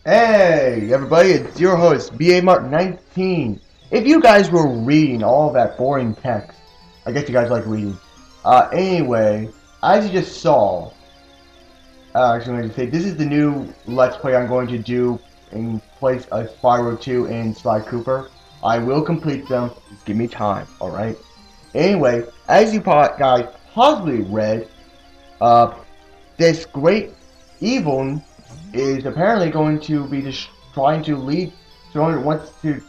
Hey everybody, it's your host BA Mark 19. If you guys were reading all that boring text, I guess you guys like reading. Anyway, as you just saw, actually I'm going to say this is the new Let's Play I'm going to do in place of Spyro 2 and Sly Cooper. I will complete them. Just give me time, alright? Anyway, as you guys possibly read, this great evil is apparently going to be just trying to lead, wants to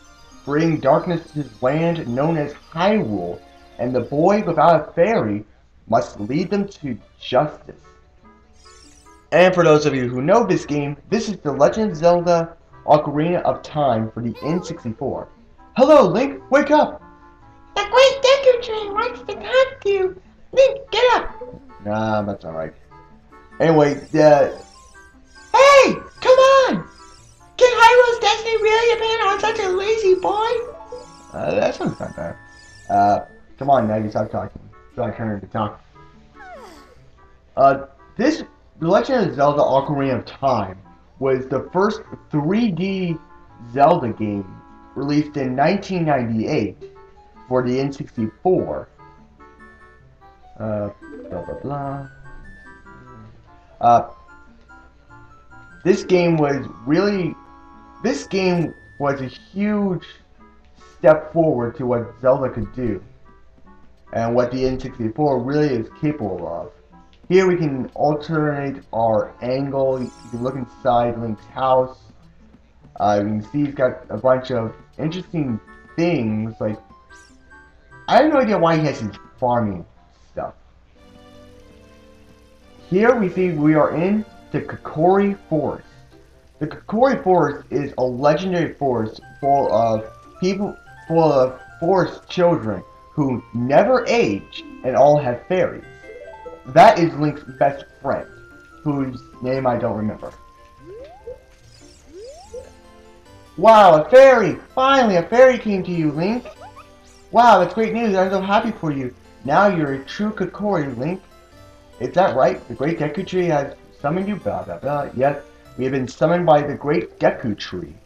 bring darkness to his land known as Hyrule, and the boy without a fairy must lead them to justice. And for those of you who know this game, this is The Legend of Zelda Ocarina of Time for the N64. Hello, Link, wake up! The Great Deku Tree wants to talk to you. Link, get up! Nah, that's alright. Anyway, Hey, come on! Can Hyrule's destiny really depend on such a lazy boy? that sounds not bad. Come on, Navi, stop talking. So I turn to talk. The Legend of Zelda Ocarina of Time was the first 3D Zelda game released in 1998 for the N64. Blah blah blah. This game was a huge step forward to what Zelda could do, and what the N64 really is capable of. Here we can alternate our angle. You can look inside Link's house. You can see he's got a bunch of interesting things, like, I have no idea why he has his farming stuff. Here we see we are in the Kokori Forest. The Kokori Forest is a legendary forest full of forest children who never age and all have fairies. That is Link's best friend, whose name I don't remember. Wow, a fairy! Finally, a fairy came to you, Link! Wow, that's great news. I'm so happy for you. Now you're a true Kokori, Link. Is that right? The Great Deku Tree has summoned you? Blah blah blah. Yes, we have been summoned by the Great Deku Tree.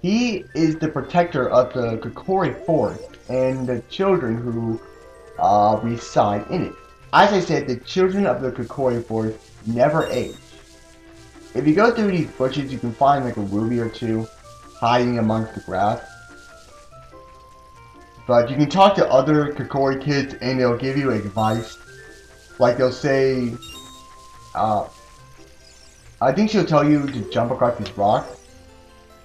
He is the protector of the Kokori Forest and the children who reside in it. As I said, the children of the Kokori Forest never age. If you go through these bushes, you can find like a ruby or two hiding amongst the grass. But you can talk to other Kokori kids and they'll give you advice. Like they'll say, I think she'll tell you to jump across these rocks.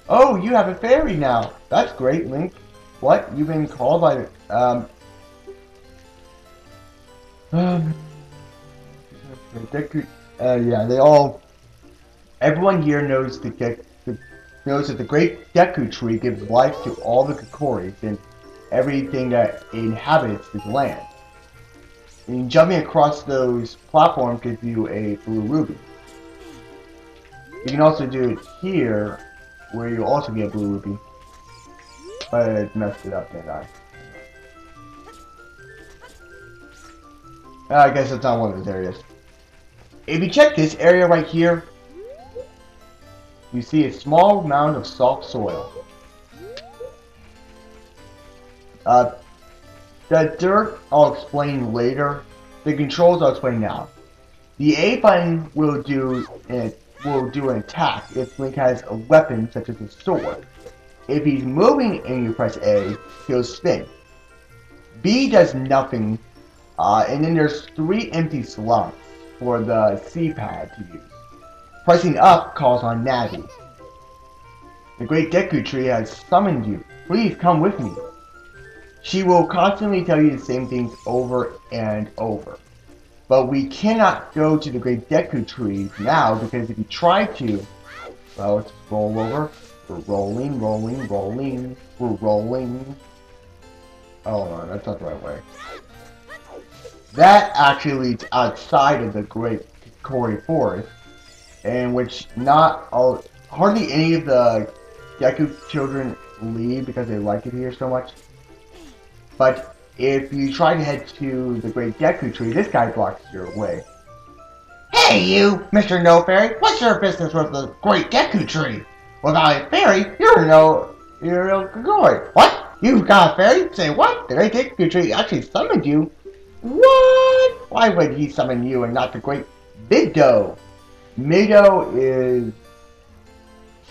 Oh, you have a fairy now. That's great, Link. What? You've been called by yeah, everyone here knows that the Great Deku Tree gives life to all the Kokoris and everything that inhabits this land. And jumping across those platforms gives you a blue ruby. You can also do it here, where you also get blue rupee. But it messed it up, didn't I? I guess it's not one of those areas. If you check this area right here, you see a small mound of soft soil. The dirt I'll explain later. The controls I'll explain now. The A button will do an attack if Link has a weapon such as a sword. If he's moving and you press A, he'll spin. B does nothing, and then there's 3 empty slots for the C-pad to use. Pressing up calls on Navi. The Great Deku Tree has summoned you. Please come with me. She will constantly tell you the same things over and over. But we cannot go to the Great Deku Tree now because if you try to, well, let's roll over. We're rolling, rolling, rolling. We're rolling. Oh no, that's not the right way. That actually leads outside of the Great Kokiri Forest, in which hardly any of the Deku children leave because they like it here so much. But if you try to head to the Great Deku Tree, this guy blocks your way. Hey you, Mr. No Fairy, what's your business with the Great Deku Tree? Without a fairy, you're no Kokiri. What? You've got a fairy? Say what? The Great Deku Tree actually summoned you? What? Why would he summon you and not the Great Mido? Mido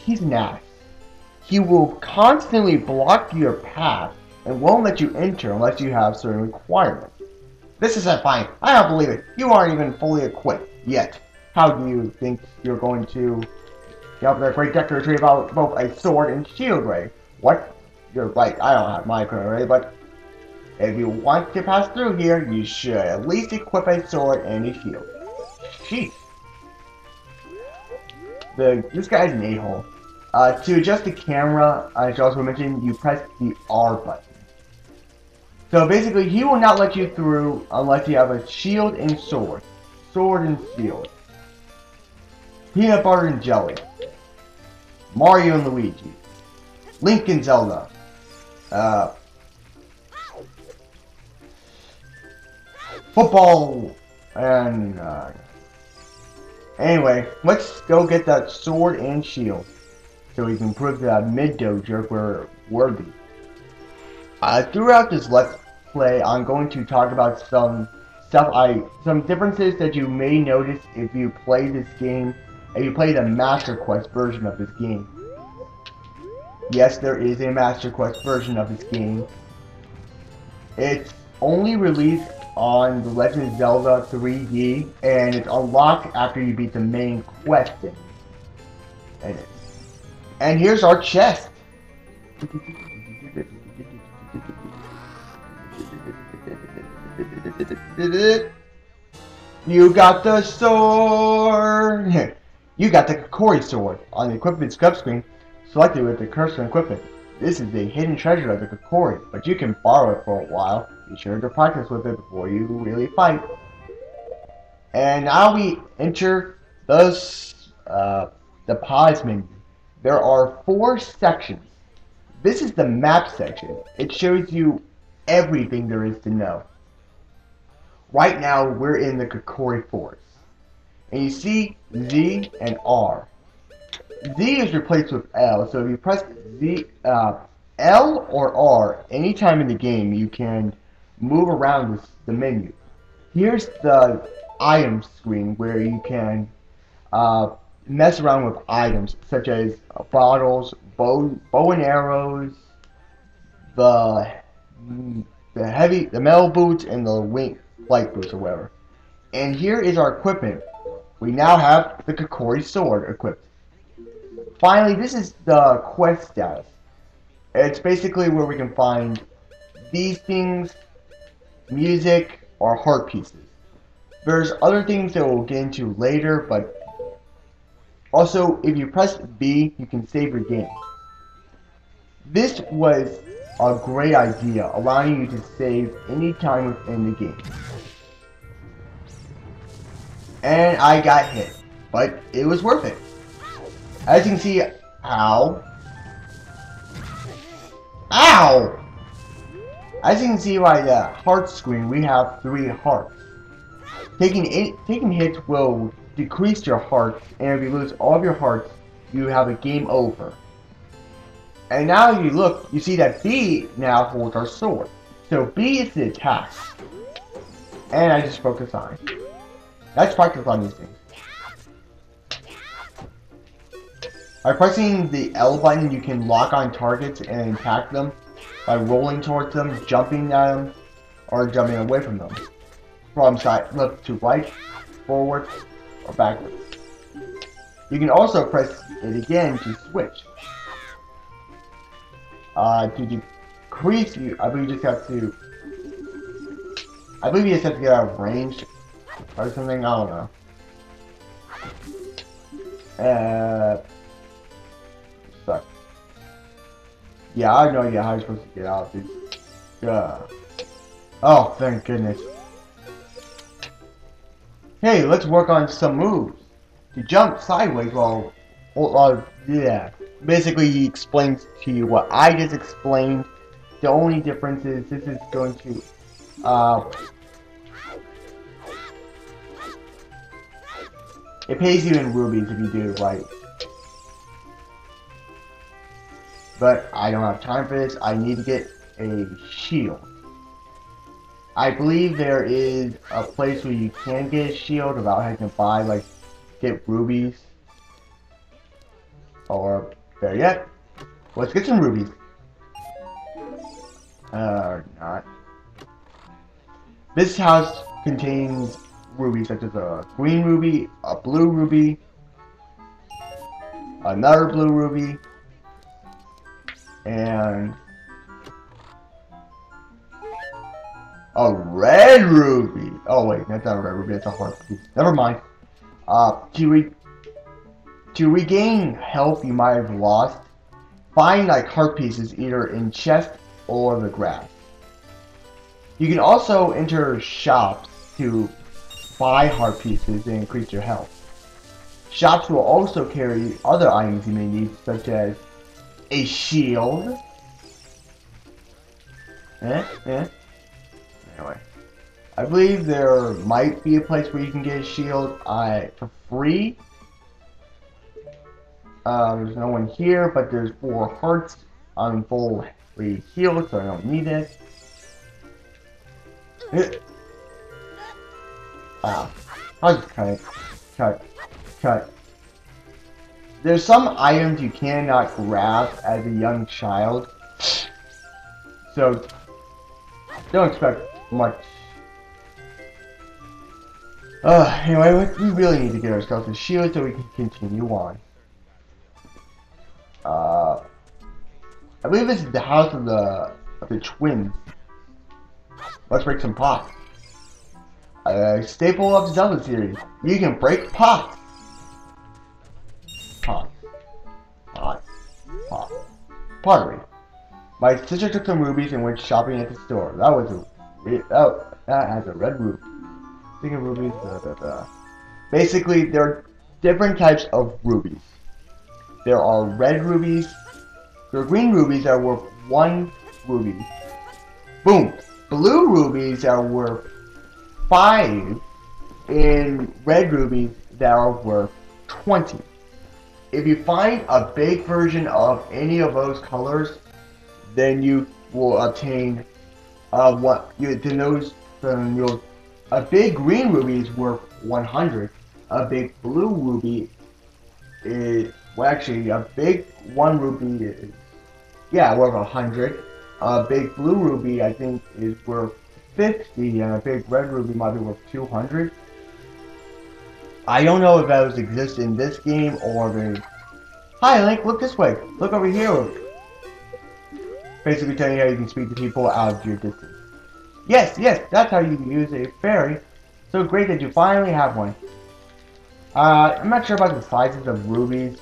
he's nice. He will constantly block your path and won't let you enter unless you have certain requirements. This isn't fine. I don't believe it. You aren't even fully equipped yet. How do you think you're going to get up the Great Deku Tree without both a sword and shield ray? What? You're right, I don't have my equipment ready, but if you want to pass through here, you should at least equip a sword and a shield. Sheesh. This guy's an a-hole. To adjust the camera, I should also mention, you press the R button. So basically, he will not let you through unless you have a shield and sword. Sword and shield. Peanut butter and jelly. Mario and Luigi. Link and Zelda. Football and anyway, let's go get that sword and shield so we can prove that Mido jerk we're worthy. Throughout this Let's Play, I'm going to talk about some differences that you may notice if you play this game, if you play the Master Quest version of this game. Yes, there is a Master Quest version of this game. It's only released on The Legend of Zelda 3D, and it's unlocked after you beat the main quest in it. And here's our chest. You got the sword! You got the Kokiri sword. On the equipment scrub screen, select it with the cursor and equipment. This is the hidden treasure of the Kokiri, but you can borrow it for a while. Be sure to practice with it before you really fight. And now we enter the pause menu. There are 4 sections. This is the map section. It shows you everything there is to know. Right now, we're in the Kokiri Forest. And you see Z and R. Z is replaced with L, so if you press L or R anytime in the game, you can move around the menu. Here's the item screen where you can mess around with items such as bottles, bow and arrows, the metal boots, and the light boots or whatever. And here is our equipment. We now have the Kokiri sword equipped. Finally, this is the quest status. It's basically where we can find these things, music, or heart pieces. There's other things that we'll get into later, but also, if you press B, you can save your game. This was a great idea, allowing you to save any time within the game. And I got hit, but it was worth it. As you can see, ow. Ow! As you can see by the heart screen, we have 3 hearts. Taking hits will decrease your hearts, and if you lose all of your hearts, you have a game over. And now you look, you see that B now holds our sword. So B is the attack. And I just broke a sign. Let's practice on these things. By pressing the L button, you can lock on targets and attack them by rolling towards them, jumping at them, or jumping away from them. From side left to right, forward, or backwards. You can also press it again to switch. To decrease, I believe you just have to. I believe you just have to get out of range or something. I don't know. Suck. Yeah, I have no idea how you're supposed to get out of these. Oh, thank goodness. Hey, let's work on some moves. To jump sideways while yeah. Basically, he explains to you what I just explained. The only difference is this is going to, it pays you in rubies if you do it right. But I don't have time for this. I need to get a shield. I believe there is a place where you can get a shield without having to buy, like, get rubies. Or, better yet, let's get some rubies. Not. This house contains rubies such as a green ruby, a blue ruby, another blue ruby, and a red ruby. Oh wait, that's not a red ruby, that's a heart ruby. Never mind. To regain health you might have lost, find like heart pieces either in chests or the grass. You can also enter shops to buy heart pieces and increase your health. Shops will also carry other items you may need, such as a shield. Anyway, I believe there might be a place where you can get a shield for free. There's no one here, but there's 4 hearts. I'm fully healed, so I don't need it. Wow. I'll just cut. There's some items you cannot grab as a young child. So, don't expect much. Anyway, we really need to get ourselves a shield so we can continue on. I believe this is the house of the twins. Let's break some pots. A staple of the Zelda series. You can break pots. Pottery. My sister took some rubies and went shopping at the store. That has a red ruby. Speaking of rubies, basically there are different types of rubies. There are red rubies. There are green rubies that are worth 1 ruby. Boom. Blue rubies that are worth 5, and red rubies that are worth 20. If you find a big version of any of those colors, then you will obtain a big green ruby is worth 100. A big blue ruby is, well, actually, a big 1 ruby is, worth 100. A big blue ruby, I think, is worth 50, and a big red ruby might be worth 200. I don't know if those exist in this game or the. Hi, Link, look this way. Look over here. Basically telling you how you can speak to people out of your distance. Yes, that's how you use a fairy. So great that you finally have one. I'm not sure about the sizes of rubies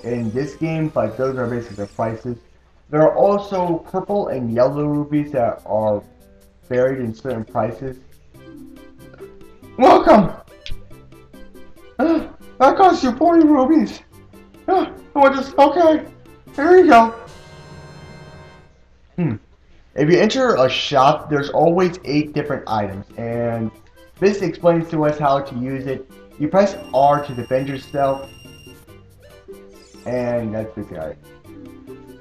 in this game, but those are basically the prices. There are also purple and yellow rubies that are varied in certain prices. Welcome! That cost you 40 rubies! I want this. Okay. Here you go. If you enter a shop, there's always 8 different items, and this explains to us how to use it. You press R to defend yourself, and that's the guy.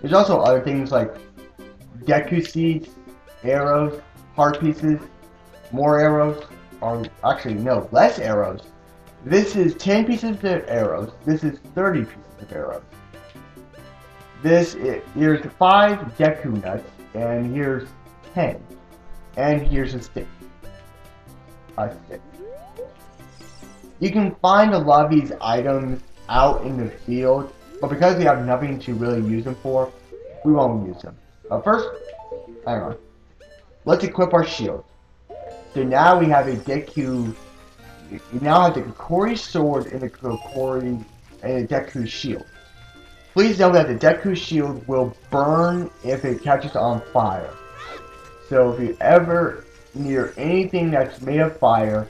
There's also other things like Deku seeds, arrows, heart pieces, more arrows, or actually no, less arrows. This is 10 pieces of arrows. This is 30 pieces of arrows. Here's 5 Deku nuts, and here's 10. And here's a stick. You can find a lot of these items out in the field, but because we have nothing to really use them for, we won't use them. First, hang on. Let's equip our shield. So now we have a Deku. We now have the Kokori sword and the Kokori and the Deku shield. Please know that the Deku shield will burn if it catches on fire. So if you ever near anything that's made of fire,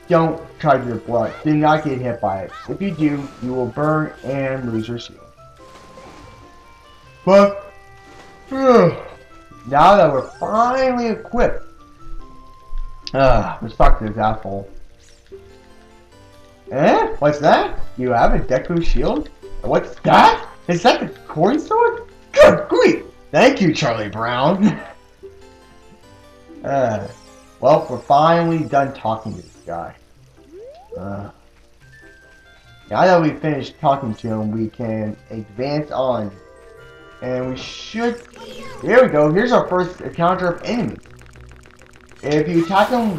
don't try to blood. Do not get hit by it. If you do, you will burn and lose your shield. But now that we're finally equipped, let's talk to this asshole. What's that? You have a Deku shield? What's that? Is that the Kokori sword? Good grief! Thank you, Charlie Brown. Well, we're finally done talking to this guy. Now that we've finished talking to him, we can advance on. And we should... There we go. Here's our first encounter of enemies. If you attack them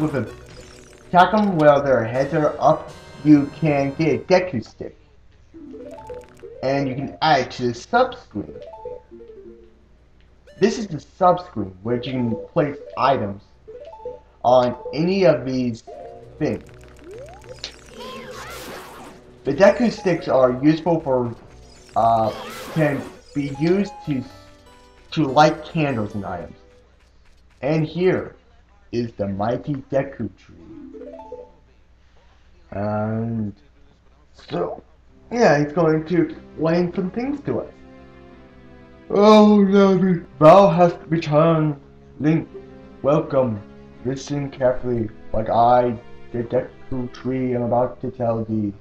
while their heads are up, you can get a Deku stick. And you can add it to the sub-screen. This is the sub-screen, which you can place items on any of these things. The Deku sticks are useful for, can be used to light candles and items. And here is the mighty Deku tree. And so, yeah, he's going to explain some things to us. Oh, Navi, thou hast returned. Link, welcome. Listen carefully, like I, the Deku tree, am about to tell thee.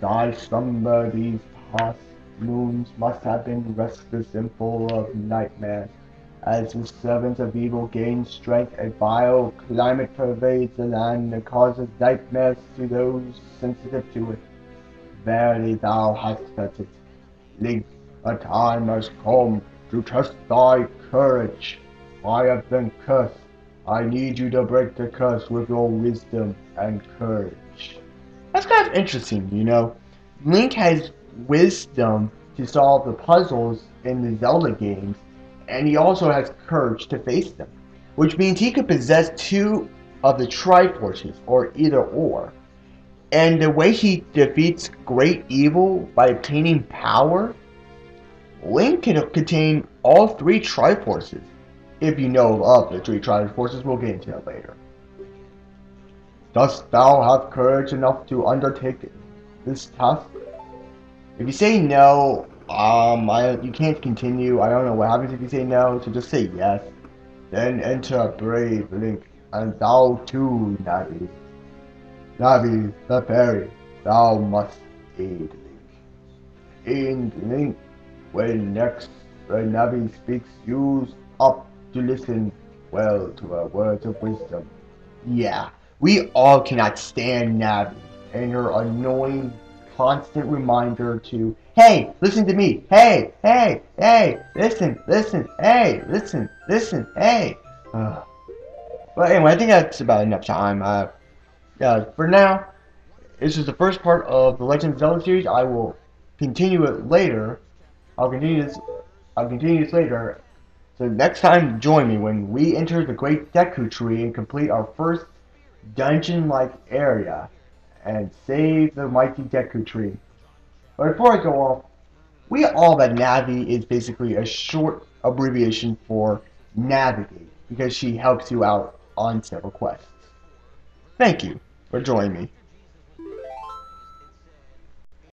Thy slumber these past moons must have been restless and full of nightmares. As the servants of evil gain strength, a vile climate pervades the land and causes nightmares to those sensitive to it. Verily thou hast felt it. Link, a time has come to test thy courage. I have been cursed. I need you to break the curse with your wisdom and courage. That's kind of interesting, you know. Link has wisdom to solve the puzzles in the Zelda games, and he also has courage to face them, which means he could possess 2 of the Triforces, or either or. And the way he defeats great evil by obtaining power, Link can contain all 3 Triforces. If you know of the 3 Triforces, we'll get into that later. Dost thou have courage enough to undertake this task? If you say no, you can't continue. I don't know what happens if you say no, so just say yes. Then enter brave Link, and thou too, Navi. Navi, the fairy, thou must aid Link. And Link, when Navi speaks, use up to listen well to her words of wisdom. Yeah, we all cannot stand Navi and her annoying constant reminder to, hey, listen to me, hey, hey, hey, listen, hey, listen, hey. But anyway, I think that's about enough time. For now, this is the first part of the Legend of Zelda series. I will continue it later. I'll continue this later. So next time, join me when we enter the Great Deku Tree and complete our first dungeon-like area and save the mighty Deku Tree. But before I go off, we all that Navi is basically a short abbreviation for NaviGATE, because she helps you out on several quests. Thank you for joining me.